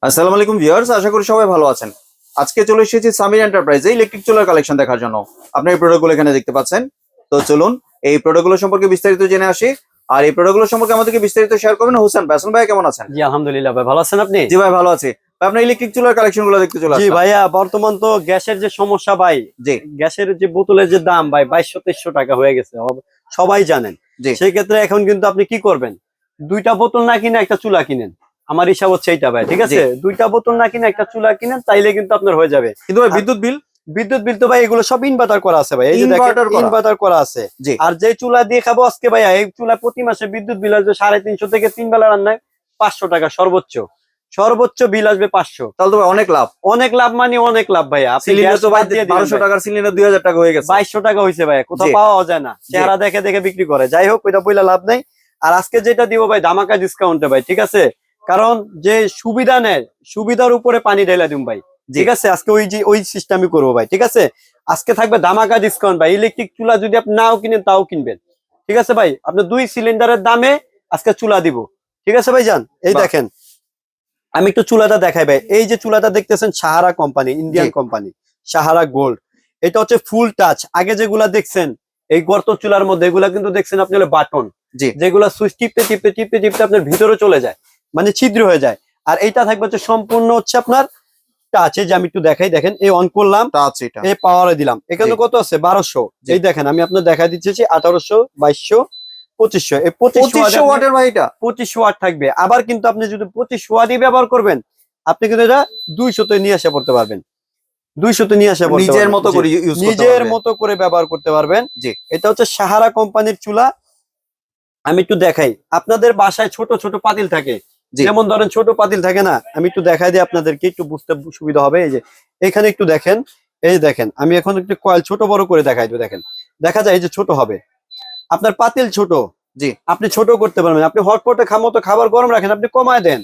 আসসালামু আলাইকুম ভিউয়ার্স, আশা করি সবাই ভালো আছেন। আজকে চলে এসেছি সামির এন্টারপ্রাইজে ইলেকট্রিক চুলার কালেকশন দেখার জন্য। আপনি এই প্রোডাক্টগুলো এখানে দেখতে পাচ্ছেন। তো চলুন এই প্রোডাক্টগুলো সম্পর্কে বিস্তারিত জেনে আসি। আর এই প্রোডাক্টগুলো সম্পর্কে আমাদেরকে বিস্তারিত শেয়ার করবেন হোসেন ভাই। হোসেন ভাই কেমন আছেন? জি আলহামদুলিল্লাহ ভাই, ভালো আছেন আপনি? জি ভাই ভালো আছি। ভাই আপনার ইলেকট্রিক চুলার কালেকশন গুলো দেখতে চলে জি আসলাম। ভাইয়া, বর্তমান তো গ্যাসের যে সমস্যা ভাই, জি গ্যাসের যে বোতলের যে দাম ভাই 2200-2300 টাকা হয়ে গেছে, সবাই জানেন। জি সেই ক্ষেত্রে এখন কিন্তু আপনি কি করবেন, দুইটা বোতল না কিনে একটা চুলা কিনেন। আমার হিসাব হচ্ছে এইটা ভাই, ঠিক আছে? দুইটা বোতল না কিনে একটা চুলা কিনেন, তাইলে কিন্তু আপনার হয়ে যাবে। কিন্তু ভাই বিদ্যুৎ বিল বিদ্যুৎ বিল তো ভাই এগুলো সব ইনভার্টার করা আছে ভাই, এই যে দেখেন ইনভার্টার করা আছে। জি আর যে চুলা দিয়ে খাবো আজকে ভাইয়া, এই চুলা প্রতি মাসে বিদ্যুৎ বিল আসবে 350 থেকে 3 বেলা রান্নায় 500 টাকা সর্বোচ্চ। সর্বোচ্চ বিল আসবে 500। তাহলে তো ভাই অনেক লাভ। অনেক লাভ, মানে অনেক লাভ ভাইয়া। আপনি সিলিন্ডার গ্যাস তো ভাই বাদ দিয়ে দিবেন 1200 ভাই। টাকার সিলিন্ডার 2000 টাকা হয়ে গেছে। 2200 টাকা হয়েছে ভাই, কোথাও জি। পাওয়া যায় না। চেহারা দেখে দেখে বিক্রি করে, যাই হোক ওইটা বইলা লাভ নাই। আর আজকে যেটা দিব ভাই ধামাকা ডিসকাউন্টে ভাই, ঠিক আছে? কারণ যে সুবিধা নেয়, সুবিধার উপরে পানি ঢেলা দিম ভাই, ঠিক আছে? আজকে ওই সিস্টেমই করবো ভাই, ঠিক আছে? আজকে থাকবে ধামাকা ডিসকাউন্ট ভাই। ইলেকট্রিক চুলা যদি আপনি নাও কিনেন তাও কিনবেন, ঠিক আছে ভাই? আপনি 2 সিলিন্ডারের দামে আজকে চুলা দিব, ঠিক আছে ভাই যান। এই বাহ। দেখেন আমি একটু চুলাটা দেখাই ভাই। এই যে চুলাটা দেখতেছেন Sahara company, Indian company, Sahara gold. এটা হচ্ছে ফুল টাচ। আগে যেগুলা দেখছেন এই গর্ত চুলার মধ্যে, এগুলা কিন্তু দেখছেন আপনি হলো বাটন, জি যেগুলা সুইচ টিপতে টিপতে টিপতে টিপতে আপনার ভিতরে চলে যায়, মানে ছিদ্র হয়ে যায়। আর এইটা থাকবে হচ্ছে সম্পূর্ণ হচ্ছে আপনার টাচ। এই যে আমি একটু দেখাই, দেখেন এই অন করলাম, টাচ এটা। এই পাওয়ারে দিলাম, এখানে জি। কত আছে 1200। জি। এই দেখেন আমি আপনার দেখাই দিচ্ছি 1800, 2200, 2500। এই 2500 ওয়াটের ভাই এটা। 2500 ওয়াট থাকবে। আবার কিন্তু আপনি যদি 2500 ওয়াটই ব্যবহার করবেন, আপনি কিন্তু এটা 200 তে নিয়ে আসা পড়তে পারবেন। 200 তে নিয়ে আসা পড়তে নিজের পারবেন। মতো করে ইউজ করতে নিজের পারবে। মতো করে ব্যবহার করতে পারবেন। জি এটা হচ্ছে সাহারা কোম্পানির চুলা। আমি একটু দেখাই, আপনাদের বাসায় ছোট ছোট পাতিল থাকে, জি যেমন ধরেন ছোট পাতিল থাকে না, আমি একটু দেখাই দিই আপনাদেরকে, একটু বুঝতে সুবিধা হবে। এই যে এখানে একটু দেখেন, এই যে দেখেন আমি এখন একটু কয়েল ছোট বড় করে দেখাই দিই। দেখেন দেখা যায় এই যে ছোট হবে, আপনার পাতিল ছোট, জি আপনি ছোট করতে পারবেন। আপনি হটপটে মতো খাবার গরম রাখেন, আপনি কমায় দেন,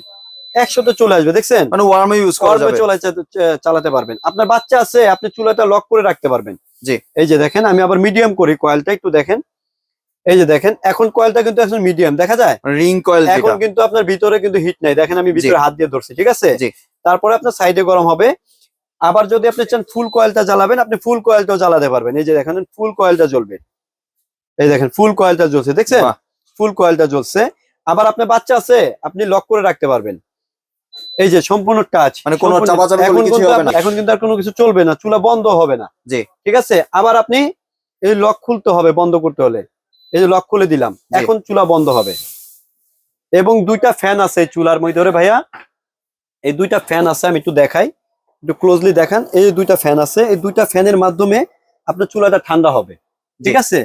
100 তে চলে আসবে। দেখছেন মানে ওয়ার্মে ইউজ করা গরমে যাবে। চালাতে পারবেন। আপনার বাচ্চা আছে, আপনি চুলাটা লক করে রাখতে পারবেন। জি এই যে দেখেন আমি আবার মিডিয়াম করি কয়েলটা, একটু দেখেন। এই যে দেখেন এখন কয়েলটা কিন্তু এখন মিডিয়াম দেখা যায়। রিং কয়েল এখন যেটা। কিন্তু আপনার ভিতরে কিন্তু হিট নাই, দেখেন আমি জি ভিতরে হাত দিয়ে ধরছি, ঠিক আছে? জি তারপরে আপনার সাইডে গরম হবে। আবার যদি আপনি চান ফুল কয়েলটা জ্বালাবেন, আপনি ফুল কয়েলটাও জ্বালাতে পারবেন। এই যে দেখেন ফুল কয়েলটা জ্বলবে, এই দেখেন ফুল কয়েলটা জ্বলছে, দেখছেন? বাহ। ফুল কয়েলটা জ্বলছে। আবার আপনার বাচ্চা আছে, আপনি লক করে রাখতে পারবেন। এই যে সম্পূর্ণ টাচ, মানে কোনো চাপাচাপি এখন করলে কিছু কিন্তু হবে না। এখন কিন্তু আর কোনো কিছু চলবে না, চুলা বন্ধ হবে না, জি ঠিক আছে? আবার আপনি এই লক খুলতে হবে বন্ধ করতে হলে, এই যে লক খুলে দিলাম, জি এখন চুলা বন্ধ হবে। এবং দুইটা ফ্যান আছে এই চুলার মধ্যে রে ভাইয়া, এই দুইটা ফ্যান আছে, আমি একটু দেখাই, একটু ক্লোজলি দেখান। এই যে দুইটা ফ্যান আছে, এই দুইটা ফ্যানের মাধ্যমে আপনার চুলাটা ঠান্ডা হবে, ঠিক আছে?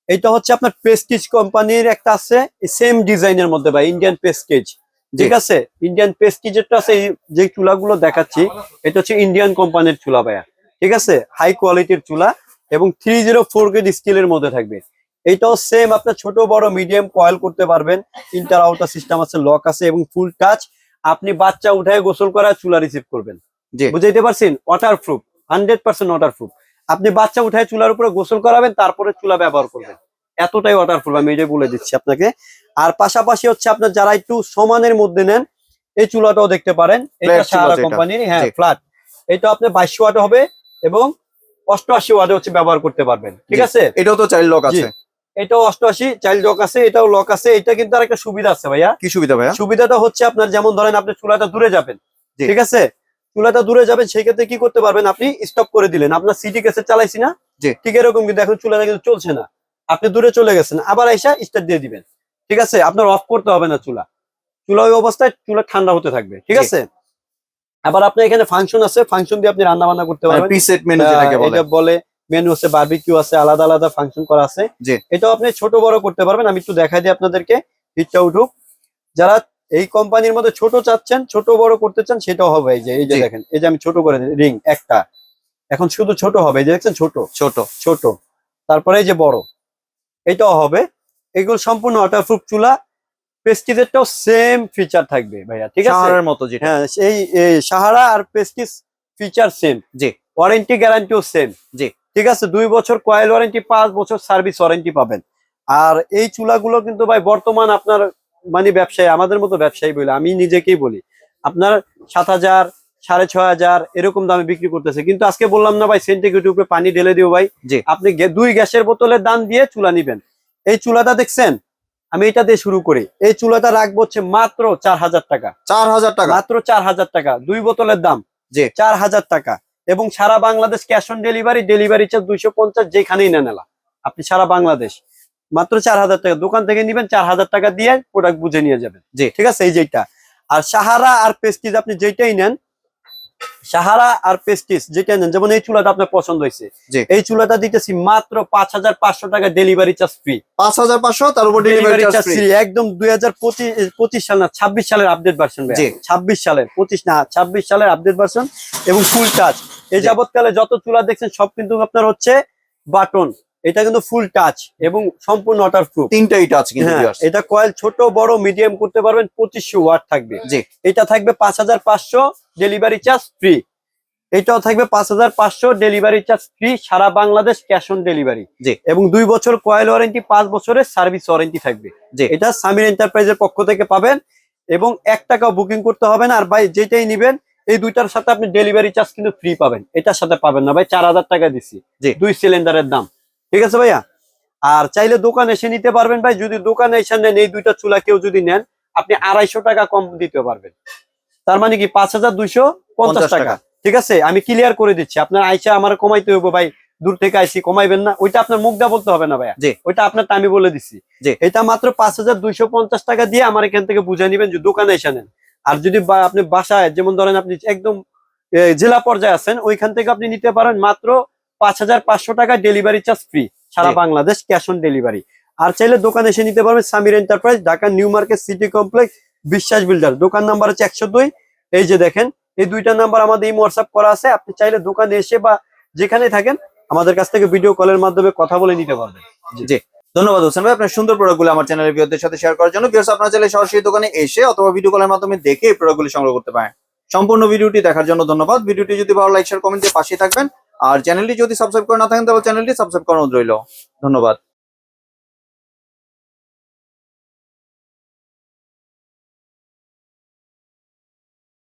এটা হচ্ছে আপনার প্রেস্টিজ কোম্পানির একটা আছে, সেম ডিজাইনের মধ্যে ভাই, ইন্ডিয়ান প্রেস্টিজ, ঠিক আছে? ইন্ডিয়ান প্রেস্টিজেরটা আছে। যে চুলাগুলো দেখাচ্ছি এটা হচ্ছে ইন্ডিয়ান কোম্পানির চুলা ভাইয়া, ঠিক আছে? হাই কোয়ালিটির চুলা এবং 304 গ্রেড স্টিলের মধ্যে থাকবে। এইটাও সেম, আপনার ছোট বড় মিডিয়াম কয়েল করতে পারবেন। ইন্টার আউটার সিস্টেম আছে, লক আছে এবং ফুল টাচ। আপনি বাচ্চা উঠায় গোসল করা চুলা রিসিভ করবেন, জি বুঝাইতে পারছেন? Waterproof, 100% waterproof. আপনি বাচ্চা উঠায় চুলার উপরে গোসল করাবেন, তারপরে চুলা ব্যবহার করবেন, এতটাই ওয়াটারপ্রুফ, আমি এটাই বলে দিচ্ছি আপনাকে। আর পাশাপাশি হচ্ছে আপনার যারা একটু সমানের মধ্যে নেন, এই চুলাটাও দেখতে পারেন। এটা ফ্ল্যাট চুলা সাহারা যেটা। কোম্পানির, হ্যাঁ জি ফ্ল্যাট। এটা আপনি 2200 ওয়াট হবে এবং 88 ওয়াটে হচ্ছে ব্যবহার করতে পারবেন, ঠিক জি আছে? এটাও তো চাইল্ড লক জি, আছে। এটাও 88 চাইল্ড লক আছে, এটাও লক আছে। এটা কিন্তু আর একটা সুবিধা আছে ভাইয়া। কি সুবিধা ভাইয়া? সুবিধাটা হচ্ছে আপনার, যেমন ধরেন আপনি চুলাটা দূরে যাবেন, জি ঠিক আছে? চুলাটা দূরে যাবেন, সেই ক্ষেত্রে কি করতে পারবেন, আপনি স্টপ করে দিলেন। আপনার সিটি গ্যাসে চালাইছি না, জি ঠিক এরকম কিন্তু এখন চুলাটা কিন্তু চলছে না, আপনি দূরে চলে গেছেন, আবার আইসা স্টার্ট দিয়ে দিবেন, ঠিক আছে? আপনার অফ করতে হবে না চুলা, চুলা ওই অবস্থায় চুলা ঠান্ডা হতে থাকবে, ঠিক জি আছে? আবার আপনার এখানে ফাংশন আছে, ফাংশন দিয়ে আপনি রান্না বান্না করতে মানে পারবেন। প্রিসেট মেনু যেটাকে বলে। এটা বলে মেনু আছে, বারবিকিউ আছে, আলাদা আলাদা ফাংশন করা আছে। জি এটাও আপনি ছোট বড় করতে পারবেন। আমি একটু দেখাই দিই আপনাদেরকে, হিটটা উঠুক। যারা এই কোম্পানির মধ্যে ছোট চাচ্ছেন, ছোট বড় করতে চান, সেটাও হবে। এই যে জি দেখেন, এই যে আমি ছোট করে রিং একটা, এখন শুধু ছোট হবে, এই যে দেখছেন ছোট ছোট। ছোট। তারপরে এই যে বড়, এটাও হবে। এগুলো সম্পূর্ণ ওয়াটারপ্রুফ চুলা। প্রেস্টিজেরটাও সেম ফিচার থাকবে ভাইয়া, ঠিক আছে? শহরের মতো যেটা। হ্যাঁ, এই সাহারা আর প্রেস্টিজ ফিচার সেম, জি ওয়ারেন্টি গ্যারান্টিও সেম, জি ঠিক আছে? 2 বছর কয়েল ওয়ারেন্টি, 5 বছর সার্ভিস ওয়ারেন্টি পাবেন। আর এই চুলাগুলো কিন্তু ভাই বর্তমান আপনার মানে ব্যবসায়ী, আমাদের মতো ব্যবসায়ী বলে, আমি নিজেকেই বলি, আপনার 7,000 6,500 এরকম দামে বিক্রি করতেছে, কিন্তু আজকে বললাম না ভাই সেন্টিগ্রেডের উপরে পানি ঢেলে দিও ভাই। জি। আপনি 2 গ্যাসের বোতলের দাম দিয়ে চুলা নিবেন। এই চুলাটা দেখছেন, আমি এটা দিয়ে শুরু করি। এই চুলাটা রাখবো হচ্ছে মাত্র 4,000 টাকা। 4,000 টাকা মাত্র 4,000 টাকা, 2 বোতলের দাম জি। 4,000 টাকা। এবং সারা বাংলাদেশ cash on delivery, delivery charge 250, যেখানেই নেন এলা আপনি সারা বাংলাদেশ মাত্র 4,000 টাকা। দোকান থেকে নিবেন 4,000 টাকা দিয়ে প্রোডাক্ট বুঝে নিয়ে যাবেন। জি। ঠিক আছে, এই যেটা। আর সাহারা আর পেস্টিজ আপনি যেটাই নেন, সাহারা আর পেস্টিস যেটা নেন, যেমন এই চুলাটা আপনার পছন্দ হয়েছে, জি। এই চুলাটা দিতেছি মাত্র 5,500 টাকা, ডেলিভারি চার্জ ফ্রি। 5,500 তার উপর ডেলিভারি চার্জ ফ্রি। একদম 2025 সাল না 26 সালের আপডেট ভার্সন। জি। 26 সালের 25 না 26 সালের আপডেট ভার্সন এবং ফুল টাচ। এই যাবতকালে যত চুলা দেখছেন সব কিন্তু আপনার হচ্ছে বাটন, এটা কিন্তু ফুল টাচ এবং সম্পূর্ণ ওয়াটার প্রুফ। তিনটাই টাচ কিন্তু ভিউয়ার্স। এটা কয়েল ছোট বড় মিডিয়াম করতে পারবেন, 2500 ওয়াট থাকবে। জি। এটা থাকবে 5,500, ডেলিভারি চার্জ ফ্রি। এটাও থাকবে 5,500, ডেলিভারি চার্জ ফ্রি, সারা বাংলাদেশ ক্যাশ অন ডেলিভারি। জি। এবং 2 বছর কয়েল ওয়ারেন্টি, 5 বছরের সার্ভিস ওয়ারেন্টি থাকবে। জি। এটা সামির এন্টারপ্রাইজের পক্ষ থেকে পাবেন এবং 1 টাকাও বুকিং করতে হবে না। আর ভাই যেটাই নিবেন এই দুইটার সাথে আপনি ডেলিভারি চার্জ কিন্তু ফ্রি পাবেন, এটার সাথে পাবেন না ভাই। 4,000 টাকা দিছি জি। 2 সিলিন্ডারের দাম। ঠিক আছে ভাইয়া। আর চাইলে দোকানে এসে নিতে পারবেন ভাই। যদি দোকানে এসে নেন, এই দুইটা চুলা কেউ যদি নেন, আপনি 250 টাকা কম দিতে পারবেন। তার মানে কি 5,250 টাকা। ঠিক আছে, আমি ক্লিয়ার করে দিচ্ছি। আপনার আইসা আমার কমাইতে হবে ভাই, দূর থেকে আইসি কমাইবেন না, ওইটা আপনার মুখটা বলতে হবে না ভাইয়া। জি। ওইটা আপনারটা আমি বলে দিচ্ছি। জি। এটা মাত্র 5,250 টাকা দিয়ে আমার এখান থেকে বুঝে নিবেন যে দোকানে এসে নেন। আর যদি আপনি বাসায়, যেমন ধরেন আপনি একদম জেলা পর্যায়ে আছেন, ওইখান থেকে আপনি নিতে পারেন মাত্র 5,500 টাকা, ডেলিভারি চার্জ ফ্রি, সারা জি। বাংলাদেশ ক্যাশ অন ডেলিভারি। আর চাইলে দোকানে এসে নিতে পারবেন Samir enterprise, Dhaka new market city complex, Biswas builder. দোকান নাম্বার হচ্ছে 102। এই যে দেখেন, এই দুইটা নাম্বার আমাদের এই হোয়াটসঅ্যাপ করা আছে। আপনি চাইলে দোকানে এসে বা যেখানে থাকেন আমাদের কাছ থেকে ভিডিও কলের মাধ্যমে কথা বলে নিতে পারবেন। জি। ধন্যবাদ হোসেন ভাই আপনার সুন্দর প্রোডাক্টগুলো আমার চ্যানেলের ভিউয়ারদের সাথে শেয়ার করার জন্য। ভিউয়ার্স, আপনারা চাইলে সরাসরি দোকানে এসে অথবা ভিডিও কলের মাধ্যমে দেখে এই প্রোডাক্টগুলো সংগ্রহ করতে পারেন। সম্পূর্ণ ভিডিওটি দেখার জন্য ধন্যবাদ। ভিডিওটি যদি ভালো লাইক শেয়ার কমেন্ট দিয়ে পাশে থাকবেন। আর চ্যানেলটি যদি সাবস্ক্রাইব করে না থাকেন তাহলে চ্যানেলটি সাবস্ক্রাইব করানো রইল। ধন্যবাদ।